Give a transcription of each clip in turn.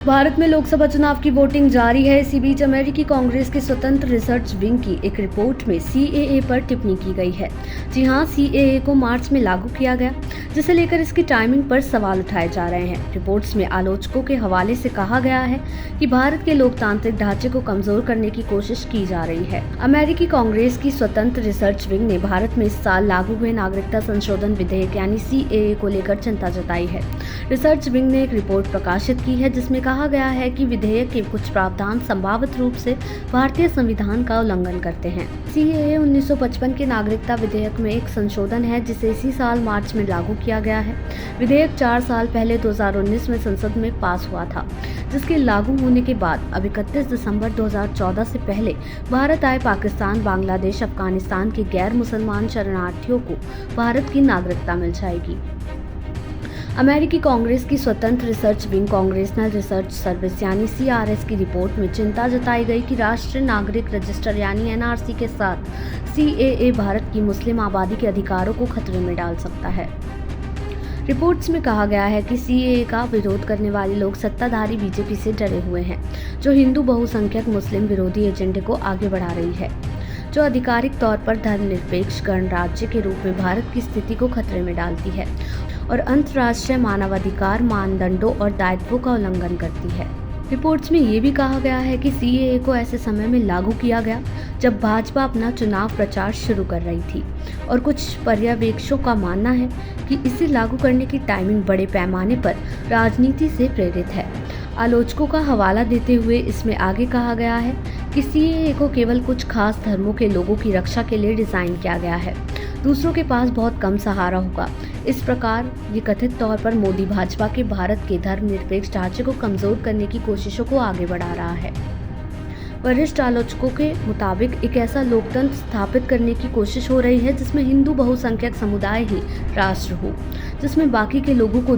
भारत में लोकसभा चुनाव की वोटिंग जारी है। इसी बीच अमेरिकी कांग्रेस के स्वतंत्र रिसर्च विंग की एक रिपोर्ट में सीएए पर टिप्पणी की गई है। जी हां, सीएए को मार्च में लागू किया गया, जिसे लेकर इसकी टाइमिंग पर सवाल उठाए जा रहे हैं। रिपोर्ट्स में आलोचकों के हवाले से कहा गया है कि भारत के लोकतांत्रिक ढांचे को कमजोर करने की कोशिश की जा रही है। अमेरिकी कांग्रेस की स्वतंत्र रिसर्च विंग ने भारत में इस साल लागू हुए नागरिकता संशोधन विधेयक यानी सीएए को लेकर चिंता जताई है। रिसर्च विंग ने एक रिपोर्ट प्रकाशित की है जिसमें कहा गया है कि विधेयक के कुछ प्रावधान संभावित रूप से भारतीय संविधान का उल्लंघन करते हैं। सीएए 1955 के नागरिकता विधेयक में एक संशोधन है जिसे इसी साल मार्च में लागू किया गया है। विधेयक 4 साल पहले 2019 में संसद में पास हुआ था, जिसके लागू होने के बाद अब 31 दिसंबर 2014 से पहले भारत आए पाकिस्तान, बांग्लादेश, अफगानिस्तान के गैर मुसलमान शरणार्थियों को भारत की नागरिकता मिल जाएगी। अमेरिकी कांग्रेस की स्वतंत्र research wing congressional research service यानी सीआरएस की रिपोर्ट में चिंता जताई गई कि राष्ट्रीय नागरिक रजिस्टर यानी एनआरसी के साथ सीएए भारत की मुस्लिम आबादी के अधिकारों को खतरे में डाल सकता है। रिपोर्ट्स में कहा गया है कि सीएए का विरोध करने वाले लोग सत्ताधारी बीजेपी से डरे हुए हैं, जो हिंदू बहुसंख्यक मुस्लिम विरोधी एजेंडे को आगे बढ़ा रही है, जो आधिकारिक तौर पर धर्मनिरपेक्ष गणराज्य के रूप में भारत की स्थिति को खतरे में डालती है और अंतर्राष्ट्रीय मानवाधिकार मानदंडों और दायित्वों का उल्लंघन करती है। रिपोर्ट्स में ये भी कहा गया है कि सीएए को ऐसे समय में लागू किया गया जब भाजपा अपना चुनाव प्रचार शुरू कर रही थी और कुछ पर्यवेक्षकों का मानना है कि इसे लागू करने की टाइमिंग बड़े पैमाने पर राजनीति से प्रेरित है। आलोचकों का हवाला देते हुए इसमें आगे कहा गया है कि सीएए को केवल कुछ खास धर्मों के लोगों की रक्षा के लिए डिज़ाइन किया गया है, दूसरों के पास बहुत कम सहारा होगा। इस प्रकार ये कथित तौर पर मोदी भाजपा के भारत के धर्मनिरपेक्ष ढांचे को कमजोर करने की कोशिशों को आगे बढ़ा रहा है। वरिष्ठ आलोचकों के मुताबिक एक ऐसा लोकतंत्र स्थापित करने की कोशिश हो रही है जिसमें हिंदू बहुसंख्यक समुदाय ही राष्ट्र हो, जिसमें बाकी के लोगों को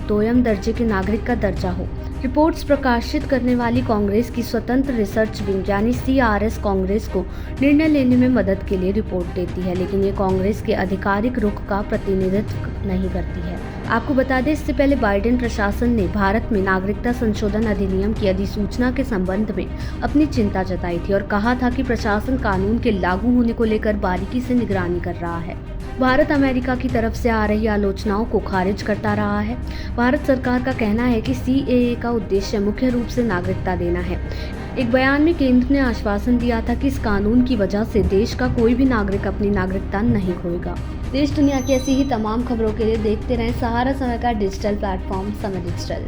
दोयम दर्जे के नागरिक का दर्जा हो। रिपोर्ट्स प्रकाशित करने वाली कांग्रेस की स्वतंत्र रिसर्च विंग यानी सीआरएस कांग्रेस को निर्णय लेने में मदद के लिए रिपोर्ट देती है, लेकिन ये कांग्रेस के आधिकारिक रुख का प्रतिनिधित्व नहीं करती है। आपको बता दें, इससे पहले बाइडेन प्रशासन ने भारत में नागरिकता संशोधन अधिनियम की अधिसूचना के संबंध में अपनी चिंता जताई थी और कहा था कि प्रशासन कानून के लागू होने को लेकर बारीकी से निगरानी कर रहा है। भारत अमेरिका की तरफ से आ रही आलोचनाओं को खारिज करता रहा है। भारत सरकार का कहना है कि सीएए का उद्देश्य मुख्य रूप से नागरिकता देना है। एक बयान में केंद्र ने आश्वासन दिया था कि इस कानून की वजह से देश का कोई भी नागरिक अपनी नागरिकता नहीं खोएगा। देश दुनिया की ऐसी ही तमाम खबरों के लिए देखते रहें सहारा समय का डिजिटल प्लेटफॉर्म समय डिजिटल।